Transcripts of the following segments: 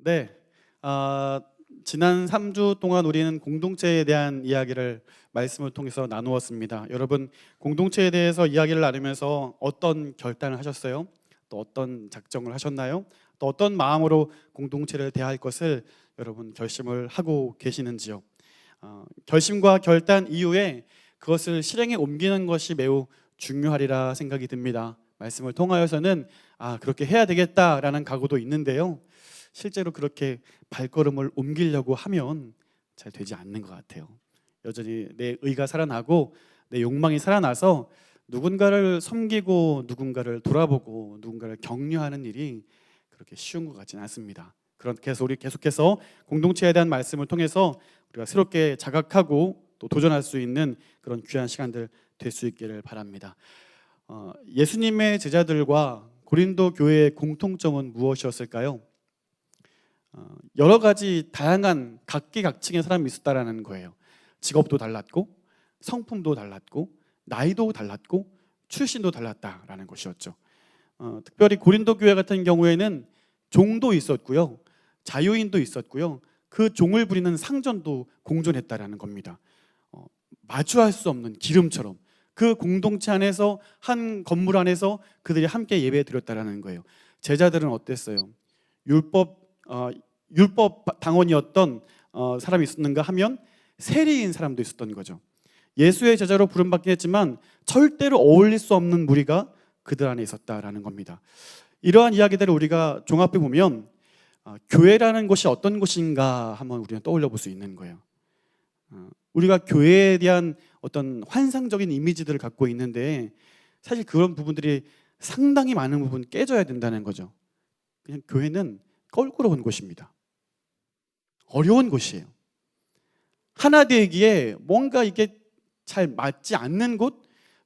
네, 지난 3주 동안 우리는 공동체에 대한 이야기를 말씀을 통해서 나누었습니다. 여러분, 공동체에 대해서 이야기를 나누면서 어떤 결단을 하셨어요? 또 어떤 작정을 하셨나요? 또 어떤 마음으로 공동체를 대할 것을 여러분 결심을 하고 계시는지요? 결심과 결단 이후에 그것을 실행에 옮기는 것이 매우 중요하리라 생각이 듭니다. 말씀을 통하여서는 그렇게 해야 되겠다라는 각오도 있는데요. 실제로 그렇게 발걸음을 옮기려고 하면 잘 되지 않는 것 같아요. 여전히 내 의가 살아나고 내 욕망이 살아나서 누군가를 섬기고 누군가를 돌아보고 누군가를 격려하는 일이 그렇게 쉬운 것 같지는 않습니다. 그렇게 해서 우리 계속해서 공동체에 대한 말씀을 통해서 우리가 새롭게 자각하고 또 도전할 수 있는 그런 귀한 시간들 될 수 있기를 바랍니다. 예수님의 제자들과 고린도 교회의 공통점은 무엇이었을까요? 여러 가지 다양한 각기각층의 사람이 있었다라는 거예요. 직업도 달랐고 성품도 달랐고 나이도 달랐고 출신도 달랐다라는 것이었죠. 특별히 고린도 교회 같은 경우에는 종도 있었고요, 자유인도 있었고요, 그 종을 부리는 상전도 공존했다라는 겁니다. 마주할 수 없는 기름처럼 그 공동체 안에서 한 건물 안에서 그들이 함께 예배 드렸다라는 거예요. 제자들은 어땠어요? 율법 당원이었던 사람이 있었는가 하면 세리인 사람도 있었던 거죠. 예수의 제자로 부름받긴 했지만 절대로 어울릴 수 없는 무리가 그들 안에 있었다라는 겁니다. 이러한 이야기들을 우리가 종합해 보면 교회라는 것이 어떤 곳인가 한번 우리는 떠올려 볼 수 있는 거예요. 우리가 교회에 대한 어떤 환상적인 이미지들을 갖고 있는데 사실 그런 부분들이 상당히 많은 부분 깨져야 된다는 거죠. 그냥 교회는 껄끄러운 곳입니다. 어려운 곳이에요. 하나 되기에 뭔가 이게 잘 맞지 않는 곳,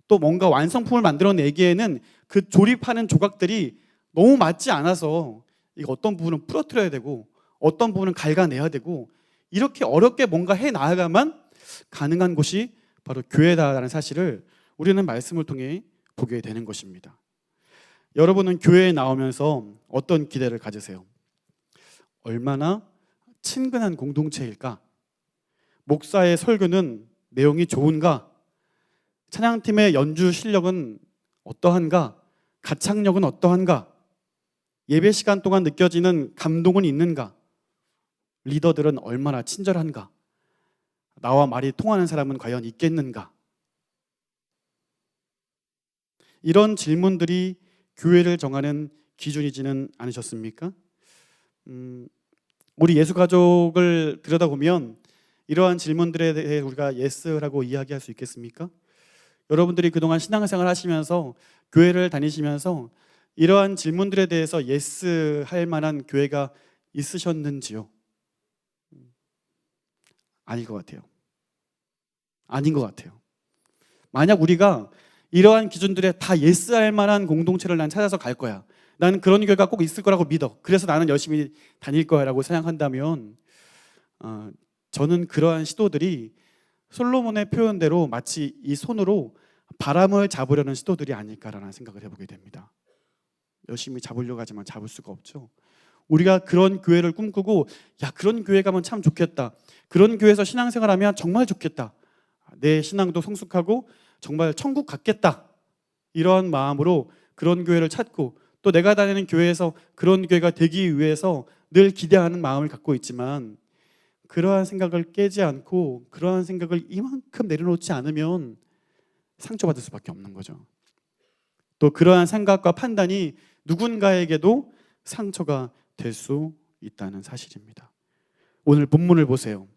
또 뭔가 완성품을 만들어내기에는 그 조립하는 조각들이 너무 맞지 않아서 이거 어떤 부분은 부러뜨려야 되고 어떤 부분은 갉아내야 되고 이렇게 어렵게 뭔가 해 나가야만 가능한 곳이 바로 교회다라는 사실을 우리는 말씀을 통해 보게 되는 것입니다. 여러분은 교회에 나오면서 어떤 기대를 가지세요? 얼마나 친근한 공동체일까? 목사의 설교는 내용이 좋은가? 찬양팀의 연주 실력은 어떠한가? 가창력은 어떠한가? 예배 시간 동안 느껴지는 감동은 있는가? 리더들은 얼마나 친절한가? 나와 말이 통하는 사람은 과연 있겠는가? 이런 질문들이 교회를 정하는 기준이지는 않으셨습니까? 우리 예수 가족을 들여다보면 이러한 질문들에 대해 우리가 예스라고 이야기할 수 있겠습니까? 여러분들이 그동안 신앙생활 하시면서 교회를 다니시면서 이러한 질문들에 대해서 예스 할 만한 교회가 있으셨는지요? 아닐 것 같아요. 아닌 것 같아요. 만약 우리가 이러한 기준들에 다 예스 할 만한 공동체를 난 찾아서 갈 거야, 나는 그런 교회가 꼭 있을 거라고 믿어, 그래서 나는 열심히 다닐 거야 라고 생각한다면 저는 그러한 시도들이 솔로몬의 표현대로 마치 이 손으로 바람을 잡으려는 시도들이 아닐까라는 생각을 해보게 됩니다. 열심히 잡으려고 하지만 잡을 수가 없죠. 우리가 그런 교회를 꿈꾸고 그런 교회 가면 참 좋겠다, 그런 교회에서 신앙생활하면 정말 좋겠다, 내 신앙도 성숙하고 정말 천국 같겠다, 이러한 마음으로 그런 교회를 찾고 또 내가 다니는 교회에서 그런 교회가 되기 위해서 늘 기대하는 마음을 갖고 있지만 그러한 생각을 깨지 않고 그러한 생각을 이만큼 내려놓지 않으면 상처받을 수밖에 없는 거죠. 또 그러한 생각과 판단이 누군가에게도 상처가 될 수 있다는 사실입니다. 오늘 본문을 보세요.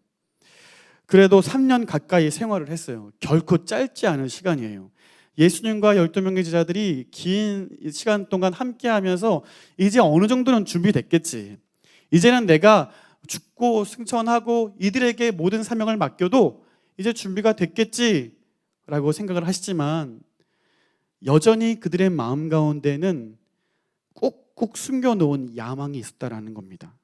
그래도 3년 가까이 생활을 했어요. 결코 짧지 않은 시간이에요. 예수님과 12명의 제자들이 긴 시간 동안 함께 하면서 이제 어느 정도는 준비됐겠지, 이제는 내가 죽고 승천하고 이들에게 모든 사명을 맡겨도 이제 준비가 됐겠지라고 생각을 하시지만 여전히 그들의 마음 가운데는 꾹꾹 숨겨놓은 야망이 있었다라는 겁니다.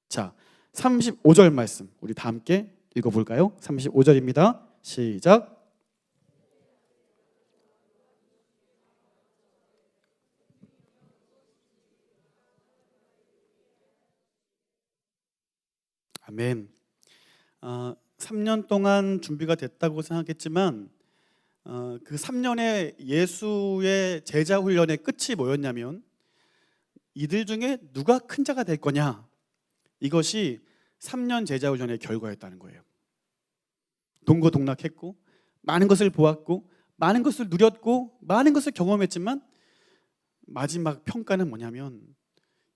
자, 35절 말씀 우리 다 함께 읽어볼까요? 35절입니다. 시작. 아멘. 3년 동안 준비가 됐다고 생각했지만 그 3년의 예수의 제자 훈련의 끝이 뭐였냐면 이들 중에 누가 큰 자가 될 거냐, 이것이 3년 제자 훈련의 결과였다는 거예요. 동고동락했고 많은 것을 보았고 많은 것을 누렸고 많은 것을 경험했지만 마지막 평가는 뭐냐면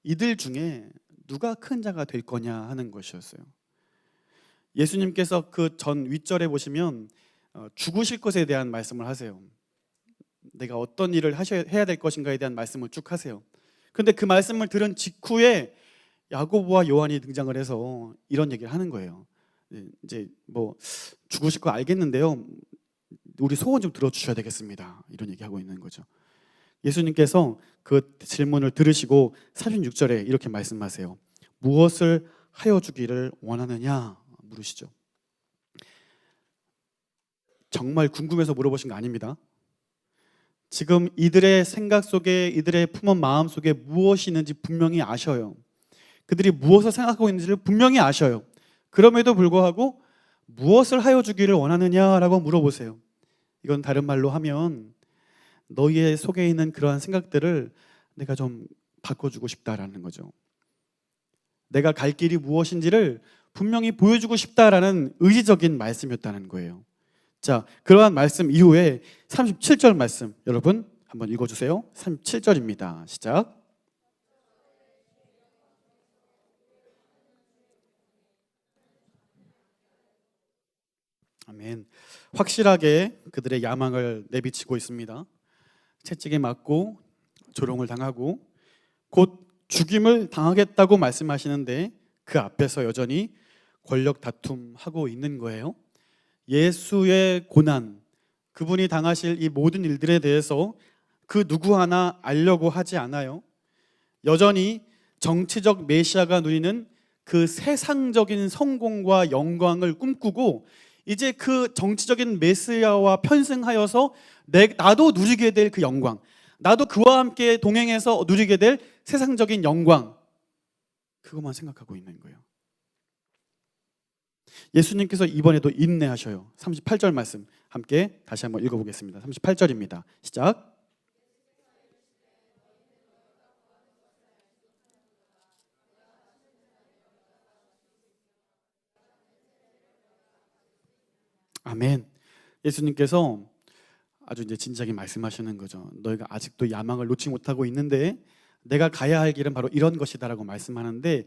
이들 중에 누가 큰 자가 될 거냐 하는 것이었어요. 예수님께서 그 전 윗절에 보시면 죽으실 것에 대한 말씀을 하세요. 내가 어떤 일을 해야 될 것인가에 대한 말씀을 쭉 하세요. 그런데 그 말씀을 들은 직후에 야고보와 요한이 등장을 해서 이런 얘기를 하는 거예요. 이제 뭐 죽으실 거 알겠는데요, 우리 소원 좀 들어주셔야 되겠습니다, 이런 얘기하고 있는 거죠. 예수님께서 그 질문을 들으시고 36절에 이렇게 말씀하세요. 무엇을 하여 주기를 원하느냐 물으시죠. 정말 궁금해서 물어보신 거 아닙니다. 지금 이들의 생각 속에, 이들의 품은 마음 속에 무엇이 있는지 분명히 아셔요. 그들이 무엇을 생각하고 있는지를 분명히 아셔요. 그럼에도 불구하고 무엇을 하여 주기를 원하느냐라고 물어보세요. 이건 다른 말로 하면 너희의 속에 있는 그러한 생각들을 내가 좀 바꿔주고 싶다라는 거죠. 내가 갈 길이 무엇인지를 분명히 보여주고 싶다라는 의지적인 말씀이었다는 거예요. 자, 그러한 말씀 이후에 37절 말씀 여러분 한번 읽어주세요. 37절입니다. 시작. 아멘. 확실하게 그들의 야망을 내비치고 있습니다. 채찍에 맞고 조롱을 당하고 곧 죽임을 당하겠다고 말씀하시는데 그 앞에서 여전히 권력 다툼하고 있는 거예요. 예수의 고난, 그분이 당하실 이 모든 일들에 대해서 그 누구 하나 알려고 하지 않아요. 여전히 정치적 메시아가 누리는 그 세상적인 성공과 영광을 꿈꾸고 이제 그 정치적인 메시아와 편승하여서 나도 누리게 될 그 영광, 나도 그와 함께 동행해서 누리게 될 세상적인 영광, 그것만 생각하고 있는 거예요. 예수님께서 이번에도 인내하셔요. 38절 말씀 함께 다시 한번 읽어보겠습니다. 38절입니다. 시작. 아멘. 예수님께서 아주 이제 진지하게 말씀하시는 거죠. 너희가 아직도 야망을 놓지 못하고 있는데 내가 가야 할 길은 바로 이런 것이다라고 말씀하는데,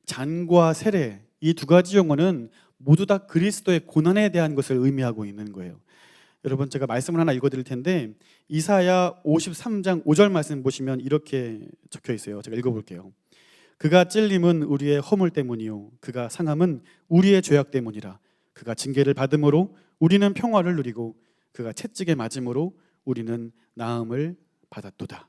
잔과 세례 이 두 가지 용어는 모두 다 그리스도의 고난에 대한 것을 의미하고 있는 거예요. 여러분, 제가 말씀을 하나 읽어드릴 텐데 이사야 53장 5절 말씀 보시면 이렇게 적혀 있어요. 제가 읽어볼게요. 그가 찔림은 우리의 허물 때문이요 그가 상함은 우리의 죄악 때문이라. 그가 징계를 받음으로 우리는 평화를 누리고 그가 채찍에 맞음으로 우리는 나음을 받았도다.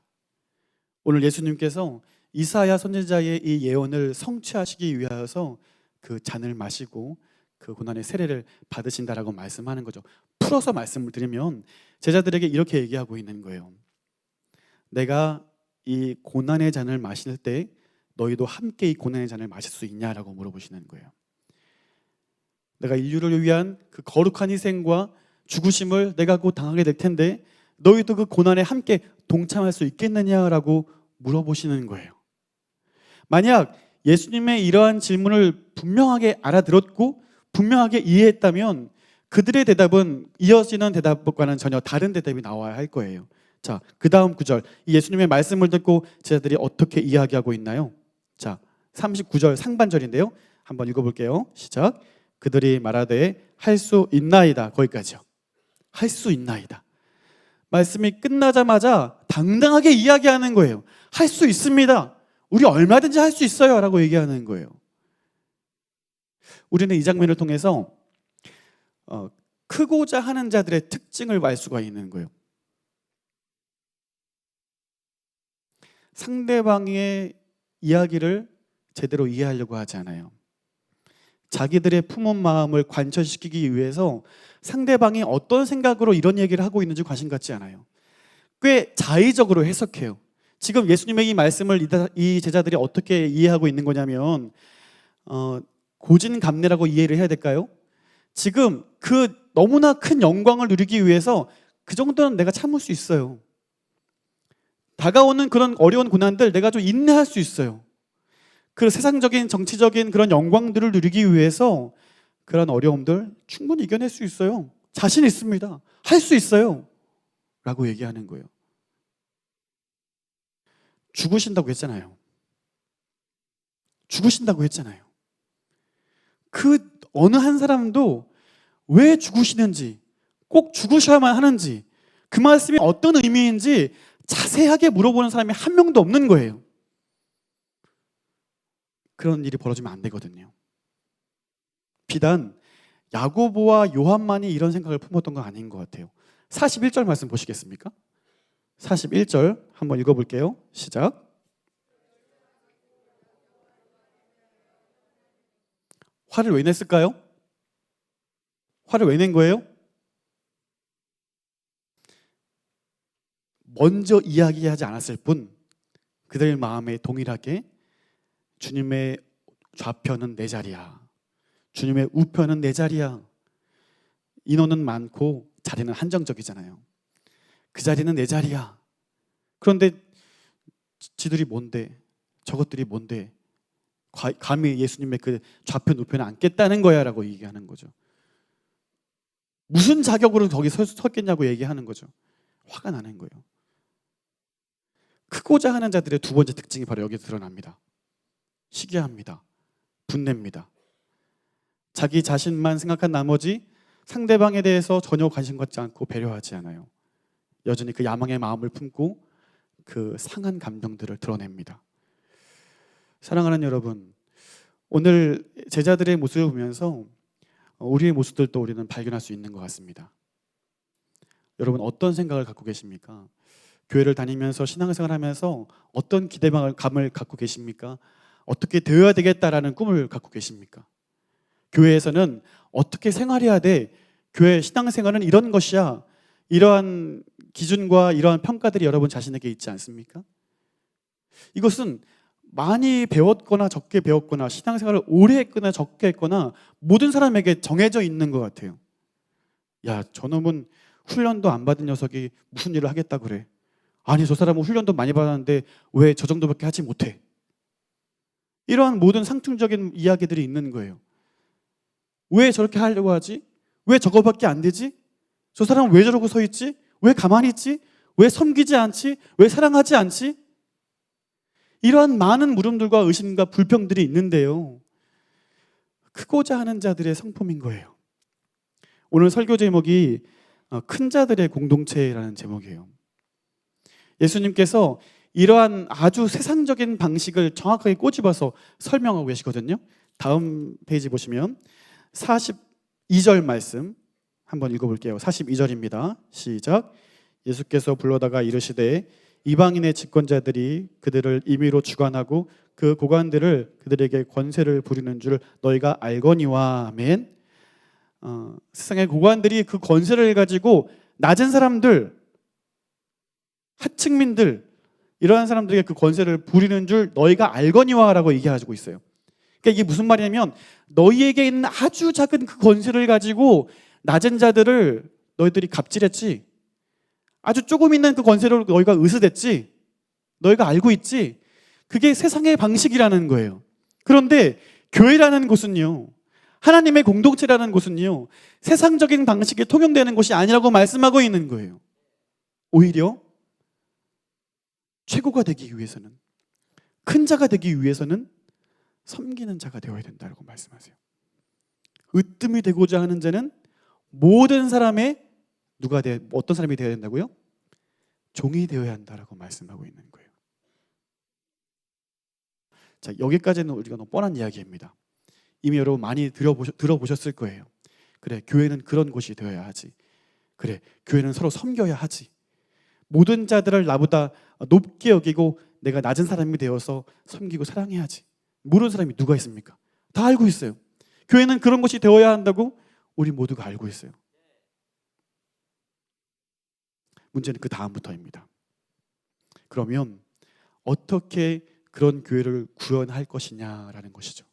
오늘 예수님께서 이사야 선지자의 이 예언을 성취하시기 위하여서 그 잔을 마시고 그 고난의 세례를 받으신다라고 말씀하는 거죠. 풀어서 말씀을 드리면 제자들에게 이렇게 얘기하고 있는 거예요. 내가 이 고난의 잔을 마실 때 너희도 함께 이 고난의 잔을 마실 수 있냐라고 물어보시는 거예요. 내가 인류를 위한 그 거룩한 희생과 죽으심을 내가 곧 당하게 될 텐데 너희도 그 고난에 함께 동참할 수 있겠느냐라고 물어보시는 거예요. 만약 예수님의 이러한 질문을 분명하게 알아들었고 분명하게 이해했다면 그들의 대답은 이어지는 대답과는 전혀 다른 대답이 나와야 할 거예요. 자, 그 다음 구절, 이 예수님의 말씀을 듣고 제자들이 어떻게 이야기하고 있나요? 자, 39절 상반절인데요, 한번 읽어볼게요. 시작. 그들이 말하되 할 수 있나이다. 거기까지요. 할 수 있나이다. 말씀이 끝나자마자 당당하게 이야기하는 거예요. 할 수 있습니다. 우리 얼마든지 할 수 있어요 라고 얘기하는 거예요. 우리는 이 장면을 통해서 크고자 하는 자들의 특징을 알 수가 있는 거예요. 상대방의 이야기를 제대로 이해하려고 하지 않아요. 자기들의 품은 마음을 관철시키기 위해서 상대방이 어떤 생각으로 이런 얘기를 하고 있는지 관심 갖지 않아요. 꽤 자의적으로 해석해요. 지금 예수님의 이 말씀을 이 제자들이 어떻게 이해하고 있는 거냐면 고진감래라고 이해를 해야 될까요? 지금 그 너무나 큰 영광을 누리기 위해서 그 정도는 내가 참을 수 있어요. 다가오는 그런 어려운 고난들 내가 좀 인내할 수 있어요. 그 세상적인 정치적인 그런 영광들을 누리기 위해서 그런 어려움들 충분히 이겨낼 수 있어요. 자신 있습니다. 할 수 있어요. 라고 얘기하는 거예요. 죽으신다고 했잖아요. 죽으신다고 했잖아요. 그 어느 한 사람도 왜 죽으시는지, 꼭 죽으셔야만 하는지, 그 말씀이 어떤 의미인지 자세하게 물어보는 사람이 한 명도 없는 거예요. 그런 일이 벌어지면 안 되거든요. 비단 야고보와 요한만이 이런 생각을 품었던 건 아닌 것 같아요. 41절 말씀 보시겠습니까? 41절 한번 읽어볼게요. 시작. 화를 왜 냈을까요? 화를 왜 낸 거예요? 먼저 이야기하지 않았을 뿐 그들 마음에 동일하게 주님의 좌편은 내 자리야, 주님의 우편은 내 자리야. 인원은 많고 자리는 한정적이잖아요. 그 자리는 내 자리야. 그런데 지들이 뭔데, 저것들이 뭔데 감히 예수님의 그 좌편 우편에 앉겠다는 거야 라고 얘기하는 거죠. 무슨 자격으로 거기 섰겠냐고 얘기하는 거죠. 화가 나는 거예요. 크고자 하는 자들의 두 번째 특징이 바로 여기에 드러납니다. 시기합니다. 분냅니다. 자기 자신만 생각한 나머지 상대방에 대해서 전혀 관심 갖지 않고 배려하지 않아요. 여전히 그 야망의 마음을 품고 그 상한 감정들을 드러냅니다. 사랑하는 여러분, 오늘 제자들의 모습을 보면서 우리의 모습들도 우리는 발견할 수 있는 것 같습니다. 여러분 어떤 생각을 갖고 계십니까? 교회를 다니면서 신앙생활 하면서 어떤 기대감을 갖고 계십니까? 어떻게 되어야 되겠다라는 꿈을 갖고 계십니까? 교회에서는 어떻게 생활해야 돼? 교회 신앙생활은 이런 것이야. 이러한 기준과 이러한 평가들이 여러분 자신에게 있지 않습니까? 이것은 많이 배웠거나 적게 배웠거나 신앙생활을 오래 했거나 적게 했거나 모든 사람에게 정해져 있는 것 같아요. 야, 저놈은 훈련도 안 받은 녀석이 무슨 일을 하겠다 그래. 아니, 저 사람은 훈련도 많이 받았는데 왜 저 정도밖에 하지 못해? 이러한 모든 상충적인 이야기들이 있는 거예요. 왜 저렇게 하려고 하지? 왜 저거밖에 안 되지? 저 사람은 왜 저러고 서 있지? 왜 가만히 있지? 왜 섬기지 않지? 왜 사랑하지 않지? 이러한 많은 물음들과 의심과 불평들이 있는데요. 크고자 하는 자들의 성품인 거예요. 오늘 설교 제목이 큰 자들의 공동체라는 제목이에요. 예수님께서 이러한 아주 세상적인 방식을 정확하게 꼬집어서 설명하고 계시거든요. 다음 페이지 보시면 42절 말씀 한번 읽어볼게요. 42절입니다. 시작. 예수께서 불러다가 이르시되 이방인의 집권자들이 그들을 임의로 주관하고 그 고관들을 그들에게 권세를 부리는 줄 너희가 알거니와. 아멘. 세상의 고관들이 그 권세를 가지고 낮은 사람들, 하층민들, 이러한 사람들에게 그 권세를 부리는 줄 너희가 알거니와라고 얘기하고 있어요. 그러니까 이게 무슨 말이냐면 너희에게 있는 아주 작은 그 권세를 가지고 낮은 자들을 너희들이 갑질했지. 아주 조금 있는 그 권세를 너희가 의스댔지. 너희가 알고 있지. 그게 세상의 방식이라는 거예요. 그런데 교회라는 곳은요, 하나님의 공동체라는 곳은요, 세상적인 방식이 통용되는 곳이 아니라고 말씀하고 있는 거예요. 오히려 최고가 되기 위해서는, 큰 자가 되기 위해서는 섬기는 자가 되어야 된다고 말씀하세요. 으뜸이 되고자 하는 자는 모든 사람의 어떤 사람이 되어야 된다고요? 종이 되어야 한다라고 말씀하고 있는 거예요. 자, 여기까지는 우리가 너무 뻔한 이야기입니다. 이미 여러분 많이 들어보셨을 거예요. 그래, 교회는 그런 곳이 되어야 하지. 그래, 교회는 서로 섬겨야 하지. 모든 자들을 나보다 높게 여기고 내가 낮은 사람이 되어서 섬기고 사랑해야지. 모르는 사람이 누가 있습니까? 다 알고 있어요. 교회는 그런 것이 되어야 한다고 우리 모두가 알고 있어요. 문제는 그 다음부터입니다. 그러면 어떻게 그런 교회를 구현할 것이냐라는 것이죠.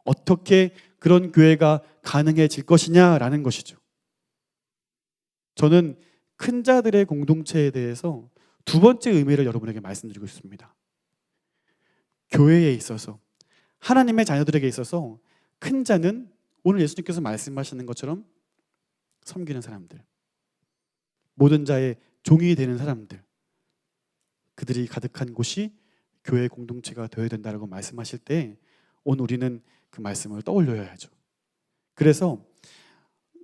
어떻게 그런 교회가 가능해질 것이냐라는 것이죠. 저는 큰 자들의 공동체에 대해서 두 번째 의미를 여러분에게 말씀드리고 있습니다. 교회에 있어서, 하나님의 자녀들에게 있어서 큰 자는 오늘 예수님께서 말씀하시는 것처럼 섬기는 사람들, 모든 자의 종이 되는 사람들, 그들이 가득한 곳이 교회 공동체가 되어야 된다고 말씀하실 때 오늘 우리는 그 말씀을 떠올려야 하죠. 그래서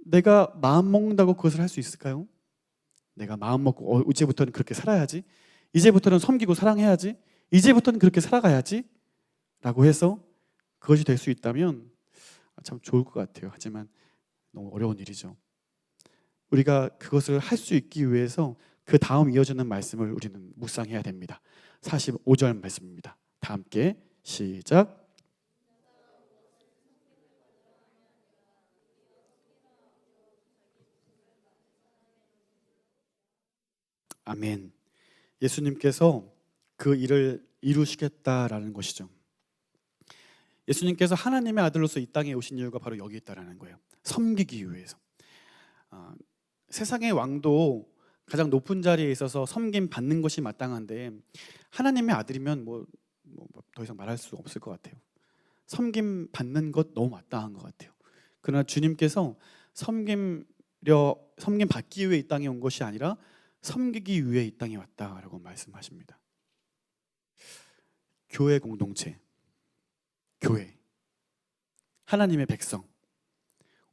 내가 마음 먹는다고 그것을 할 수 있을까요? 내가 마음 먹고 이제부터는 그렇게 살아야지, 이제부터는 섬기고 사랑해야지, 이제부터는 그렇게 살아가야지 라고 해서 그것이 될 수 있다면 참 좋을 것 같아요. 하지만 너무 어려운 일이죠. 우리가 그것을 할 수 있기 위해서 그 다음 이어지는 말씀을 우리는 묵상해야 됩니다. 45절 말씀입니다. 다 함께 시작. 아멘. 예수님께서 그 일을 이루시겠다라는 것이죠. 예수님께서 하나님의 아들로서 이 땅에 오신 이유가 바로 여기 있다라는 거예요. 섬기기 위해서. 세상의 왕도 가장 높은 자리에 있어서 섬김 받는 것이 마땅한데 하나님의 아들이면 뭐 더 이상 말할 수 없을 것 같아요. 섬김 받는 것 너무 마땅한 것 같아요. 그러나 주님께서 섬김 받기 위해 이 땅에 온 것이 아니라 섬기기 위해 이 땅에 왔다라고 말씀하십니다. 교회 공동체, 교회, 하나님의 백성,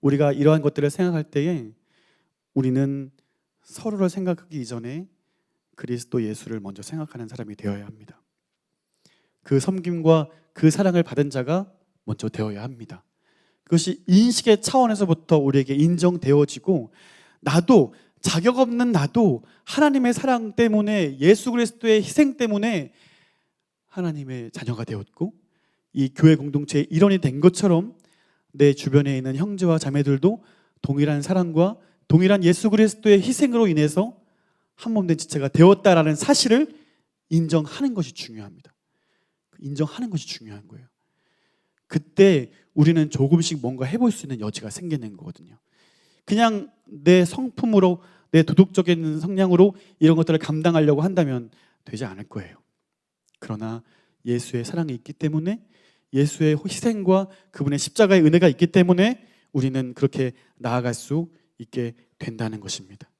우리가 이러한 것들을 생각할 때에 우리는 서로를 생각하기 이전에 그리스도 예수를 먼저 생각하는 사람이 되어야 합니다. 그 섬김과 그 사랑을 받은 자가 먼저 되어야 합니다. 그것이 인식의 차원에서부터 우리에게 인정되어지고 나도 자격 없는 나도 하나님의 사랑 때문에 예수 그리스도의 희생 때문에 하나님의 자녀가 되었고 이 교회 공동체의 일원이 된 것처럼 내 주변에 있는 형제와 자매들도 동일한 사랑과 동일한 예수 그리스도의 희생으로 인해서 한 몸 된 지체가 되었다라는 사실을 인정하는 것이 중요합니다. 인정하는 것이 중요한 거예요. 그때 우리는 조금씩 뭔가 해볼 수 있는 여지가 생기는 거거든요. 그냥 내 성품으로 내 도덕적인 성향으로 이런 것들을 감당하려고 한다면 되지 않을 거예요. 그러나 예수의 사랑이 있기 때문에 예수의 희생과 그분의 십자가의 은혜가 있기 때문에 우리는 그렇게 나아갈 수 있게 된다는 것입니다.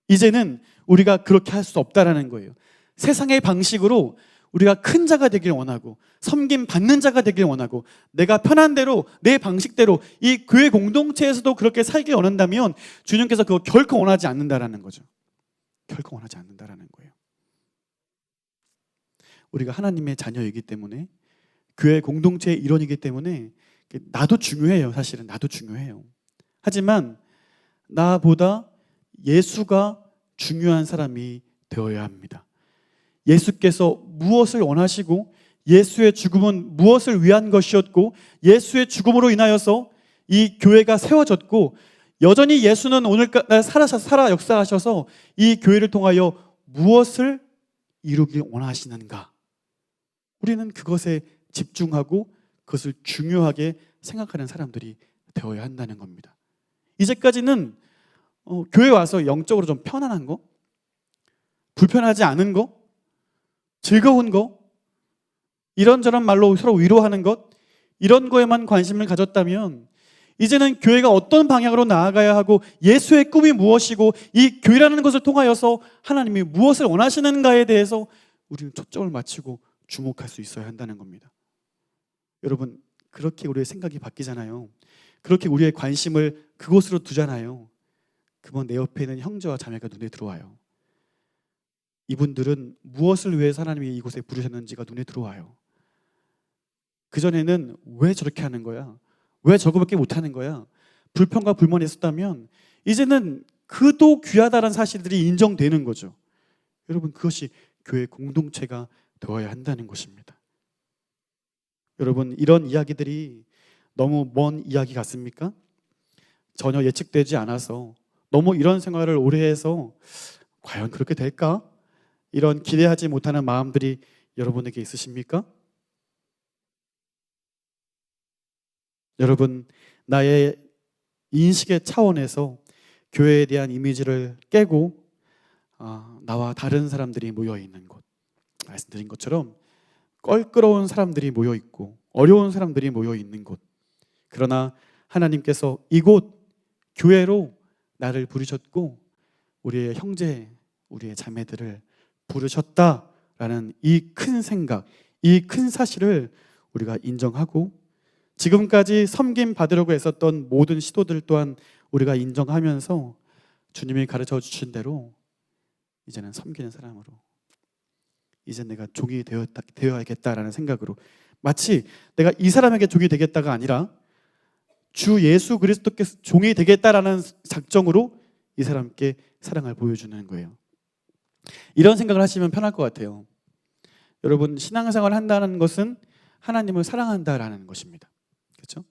이제는 우리가 그렇게 할 수 없다라는 거예요. 세상의 방식으로 우리가 큰 자가 되길 원하고 섬김 받는 자가 되길 원하고 내가 편한 대로 내 방식대로 이 교회 공동체에서도 그렇게 살길 원한다면 주님께서 그거 결코 원하지 않는다라는 거죠. 결코 원하지 않는다라는 거예요. 우리가 하나님의 자녀이기 때문에 교회 공동체의 일원이기 때문에 나도 중요해요. 사실은 나도 중요해요. 하지만 나보다 예수가 중요한 사람이 되어야 합니다. 예수께서 무엇을 원하시고 예수의 죽음은 무엇을 위한 것이었고 예수의 죽음으로 인하여서 이 교회가 세워졌고 여전히 예수는 오늘까지 살아 역사하셔서 이 교회를 통하여 무엇을 이루길 원하시는가? 우리는 그것에 집중하고 그것을 중요하게 생각하는 사람들이 되어야 한다는 겁니다. 이제까지는 교회 와서 영적으로 좀 편안한 거, 불편하지 않은 거, 즐거운 거, 이런저런 말로 서로 위로하는 것, 이런 거에만 관심을 가졌다면 이제는 교회가 어떤 방향으로 나아가야 하고 예수의 꿈이 무엇이고 이 교회라는 것을 통하여서 하나님이 무엇을 원하시는가에 대해서 우리는 초점을 맞추고 주목할 수 있어야 한다는 겁니다. 여러분, 그렇게 우리의 생각이 바뀌잖아요. 그렇게 우리의 관심을 그곳으로 두잖아요. 그러면 내 옆에 있는 형제와 자매가 눈에 들어와요. 이분들은 무엇을 위해서 하나님이 이곳에 부르셨는지가 눈에 들어와요. 그전에는 왜 저렇게 하는 거야? 왜 저거밖에 못하는 거야? 불평과 불만이 있었다면 이제는 그도 귀하다는 사실들이 인정되는 거죠. 여러분, 그것이 교회 공동체가 되어야 한다는 것입니다. 여러분, 이런 이야기들이 너무 먼 이야기 같습니까? 전혀 예측되지 않아서 너무 이런 생활을 오래 해서 과연 그렇게 될까? 이런 기대하지 못하는 마음들이 여러분에게 있으십니까? 여러분, 나의 인식의 차원에서 교회에 대한 이미지를 깨고 나와 다른 사람들이 모여 있는 곳, 말씀드린 것처럼 껄끄러운 사람들이 모여 있고 어려운 사람들이 모여 있는 곳, 그러나 하나님께서 이곳 교회로 나를 부르셨고 우리의 형제, 우리의 자매들을 부르셨다라는 이 큰 생각, 이 큰 사실을 우리가 인정하고 지금까지 섬김 받으려고 했었던 모든 시도들 또한 우리가 인정하면서 주님이 가르쳐 주신 대로 이제는 섬기는 사람으로, 이제 내가 종이 되어야겠다라는 생각으로, 마치 내가 이 사람에게 종이 되겠다가 아니라 주 예수 그리스도께서 종이 되겠다라는 작정으로 이 사람께 사랑을 보여주는 거예요. 이런 생각을 하시면 편할 것 같아요. 여러분, 신앙생활을 한다는 것은 하나님을 사랑한다라는 것입니다. 그렇죠?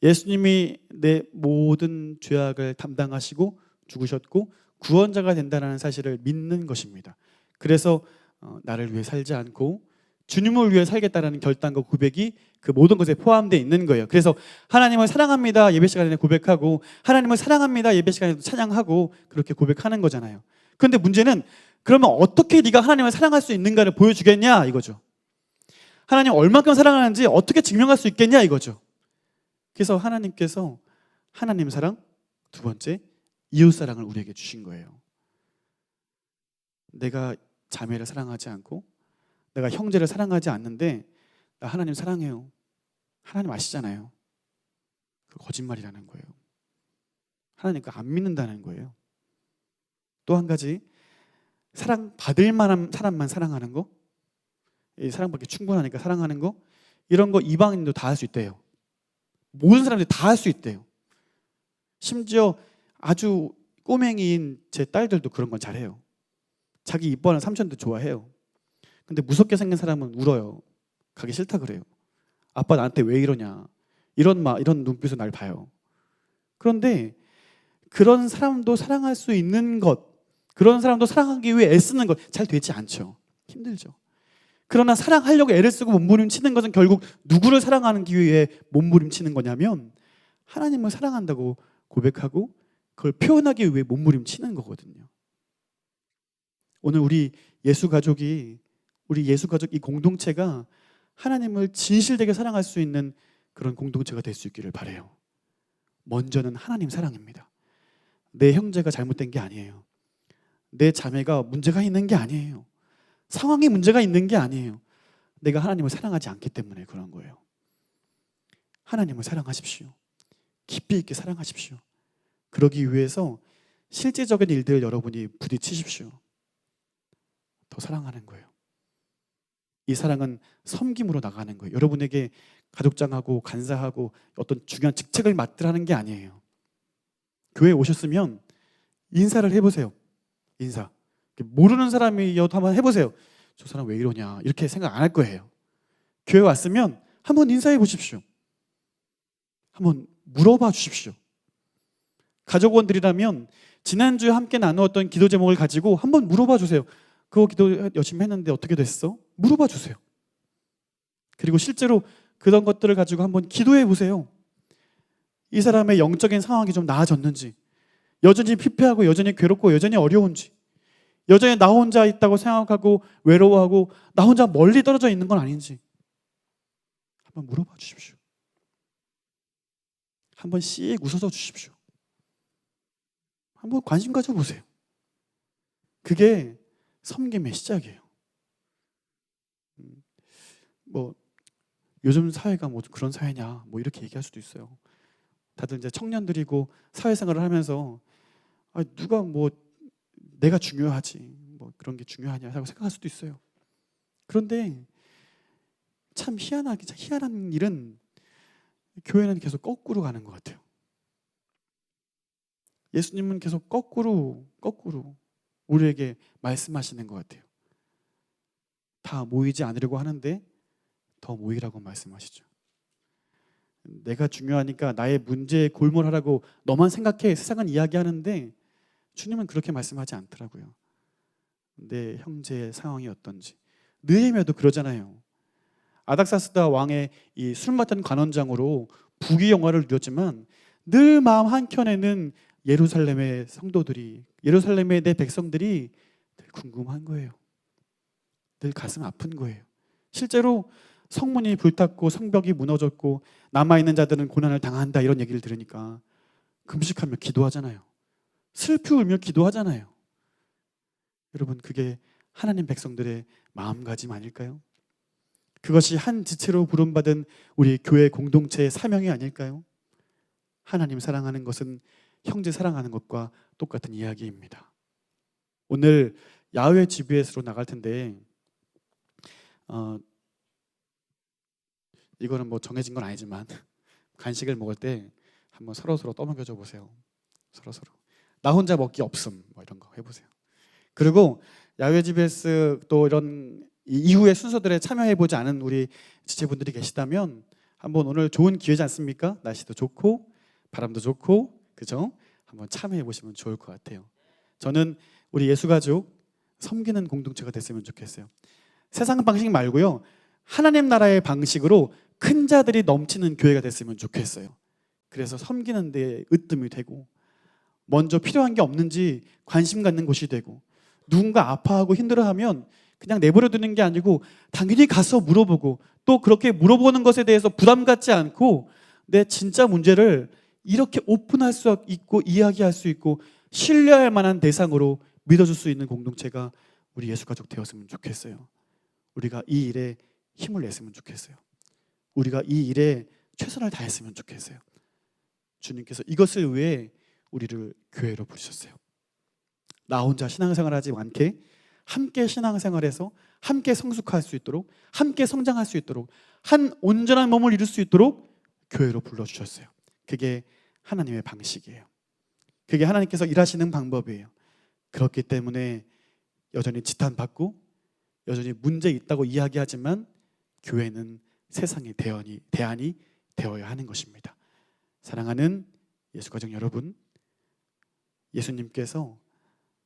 예수님이 내 모든 죄악을 담당하시고 죽으셨고 구원자가 된다는 사실을 믿는 것입니다. 그래서 나를 위해 살지 않고 주님을 위해 살겠다라는 결단과 고백이 그 모든 것에 포함되어 있는 거예요. 그래서 하나님을 사랑합니다 예배 시간에 고백하고, 하나님을 사랑합니다 예배 시간에도 찬양하고, 그렇게 고백하는 거잖아요. 그런데 문제는, 그러면 어떻게 네가 하나님을 사랑할 수 있는가를 보여주겠냐 이거죠. 하나님 얼마큼 사랑하는지 어떻게 증명할 수 있겠냐 이거죠. 그래서 하나님께서 하나님 사랑, 두 번째 이웃 사랑을 우리에게 주신 거예요. 내가 자매를 사랑하지 않고 내가 형제를 사랑하지 않는데 나 하나님 사랑해요. 하나님 아시잖아요. 그 거짓말이라는 거예요. 하나님 안 믿는다는 거예요. 또 한 가지, 사랑받을 만한 사람만 사랑하는 거, 이 사랑받기 충분하니까 사랑하는 거, 이런 거 이방인도 다 할 수 있대요. 모든 사람들이 다 할 수 있대요. 심지어 아주 꼬맹이인 제 딸들도 그런 건 잘해요. 자기 이뻐하는 삼촌도 좋아해요. 근데 무섭게 생긴 사람은 울어요. 가기 싫다 그래요. 아빠 나한테 왜 이러냐, 이런 눈빛으로 날 봐요. 그런데 그런 사람도 사랑할 수 있는 것, 그런 사람도 사랑하기 위해 애쓰는 것 잘 되지 않죠. 힘들죠. 그러나 사랑하려고 애를 쓰고 몸부림치는 것은 결국 누구를 사랑하기 위해 몸부림치는 거냐면 하나님을 사랑한다고 고백하고 그걸 표현하기 위해 몸부림치는 거거든요. 오늘 우리 예수 가족 이 공동체가 하나님을 진실되게 사랑할 수 있는 그런 공동체가 될 수 있기를 바라요. 먼저는 하나님 사랑입니다. 내 형제가 잘못된 게 아니에요. 내 자매가 문제가 있는 게 아니에요. 상황에 문제가 있는 게 아니에요. 내가 하나님을 사랑하지 않기 때문에 그런 거예요. 하나님을 사랑하십시오. 깊이 있게 사랑하십시오. 그러기 위해서 실제적인 일들을 여러분이 부딪히십시오. 더 사랑하는 거예요. 이 사랑은 섬김으로 나가는 거예요. 여러분에게 가족장하고 간사하고 어떤 중요한 직책을 맡으라는 게 아니에요. 교회에 오셨으면 인사를 해보세요. 인사. 모르는 사람이어도 한번 해보세요. 저 사람 왜 이러냐 이렇게 생각 안 할 거예요. 교회 왔으면 한번 인사해 보십시오. 한번 물어봐 주십시오. 가족원들이라면 지난주에 함께 나누었던 기도 제목을 가지고 한번 물어봐 주세요. 그거 기도 열심히 했는데 어떻게 됐어? 물어봐 주세요. 그리고 실제로 그런 것들을 가지고 한번 기도해 보세요. 이 사람의 영적인 상황이 좀 나아졌는지, 여전히 피폐하고 여전히 괴롭고 여전히 어려운지, 여전히 나 혼자 있다고 생각하고 외로워하고 나 혼자 멀리 떨어져 있는 건 아닌지 한번 물어봐 주십시오. 한번 씩 웃어줘 주십시오. 한번 관심 가져보세요. 그게 섬김의 시작이에요. 요즘 사회가 그런 사회냐 이렇게 얘기할 수도 있어요. 다들 이제 청년들이고 사회생활을 하면서 누가 내가 중요하지 그런 게 중요하냐라고 생각할 수도 있어요. 그런데 참 희한한 일은 교회는 계속 거꾸로 가는 것 같아요. 예수님은 계속 거꾸로 우리에게 말씀하시는 것 같아요. 다 모이지 않으려고 하는데 더 모이라고 말씀하시죠. 내가 중요하니까 나의 문제에 골몰하라고 너만 생각해 세상은 이야기하는데 주님은 그렇게 말씀하지 않더라고요. 내 형제의 상황이 어떤지. 느헤미야도 그러잖아요. 아닥사스다 왕의 이 술 맡은 관원장으로 부귀영화를 누렸지만 늘 마음 한켠에는 예루살렘의 성도들이, 예루살렘의 내 백성들이 늘 궁금한 거예요. 늘 가슴 아픈 거예요. 실제로 성문이 불탔고 성벽이 무너졌고 남아있는 자들은 고난을 당한다 이런 얘기를 들으니까 금식하며 기도하잖아요. 슬피 울며 기도하잖아요. 여러분, 그게 하나님 백성들의 마음가짐 아닐까요? 그것이 한 지체로 부름받은 우리 교회 공동체의 사명이 아닐까요? 하나님 사랑하는 것은 형제 사랑하는 것과 똑같은 이야기입니다. 오늘 야외 GBS로 나갈 텐데 이거는 뭐 정해진 건 아니지만 간식을 먹을 때 한번 서로 떠먹여줘 보세요. 서로 나 혼자 먹기 없음 뭐 이런 거 해보세요. 그리고 야외 GBS 또 이런 이후의 순서들에 참여해보지 않은 우리 지체분들이 계시다면 한번 오늘 좋은 기회지 않습니까? 날씨도 좋고 바람도 좋고 그죠? 한번 참여해보시면 좋을 것 같아요. 저는 우리 예수가족 섬기는 공동체가 됐으면 좋겠어요. 세상 방식 말고요, 하나님 나라의 방식으로 큰 자들이 넘치는 교회가 됐으면 좋겠어요. 그래서 섬기는 데 으뜸이 되고 먼저 필요한 게 없는지 관심 갖는 곳이 되고 누군가 아파하고 힘들어하면 그냥 내버려 두는 게 아니고 당연히 가서 물어보고 또 그렇게 물어보는 것에 대해서 부담 갖지 않고 내 진짜 문제를 이렇게 오픈할 수 있고 이야기할 수 있고 신뢰할 만한 대상으로 믿어줄 수 있는 공동체가 우리 예수가족 되었으면 좋겠어요. 우리가 이 일에 힘을 냈으면 좋겠어요. 우리가 이 일에 최선을 다했으면 좋겠어요. 주님께서 이것을 위해 우리를 교회로 부르셨어요. 나 혼자 신앙생활하지 않게 함께 신앙생활해서 함께 성숙할 수 있도록 함께 성장할 수 있도록 한 온전한 몸을 이룰 수 있도록 교회로 불러주셨어요. 그게 하나님의 방식이에요. 그게 하나님께서 일하시는 방법이에요. 그렇기 때문에 여전히 지탄받고 여전히 문제 있다고 이야기하지만 교회는 세상의 대안이 되어야 하는 것입니다. 사랑하는 예수가족 여러분, 예수님께서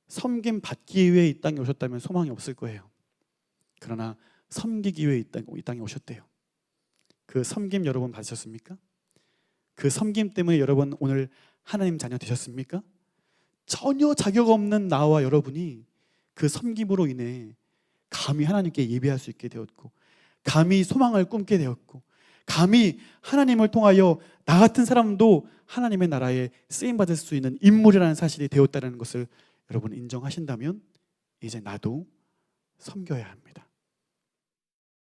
섬김 받기 위해 이 땅에 오셨다면 소망이 없을 거예요. 그러나 섬기기 위해 이 땅에 오셨대요. 그 섬김 여러분 받으셨습니까? 그 섬김 때문에 여러분 오늘 하나님 자녀 되셨습니까? 전혀 자격 없는 나와 여러분이 그 섬김으로 인해 감히 하나님께 예배할 수 있게 되었고 감히 소망을 꿈게 되었고 감히 하나님을 통하여 나 같은 사람도 하나님의 나라에 쓰임받을 수 있는 인물이라는 사실이 되었다는 것을 여러분 인정하신다면 이제 나도 섬겨야 합니다.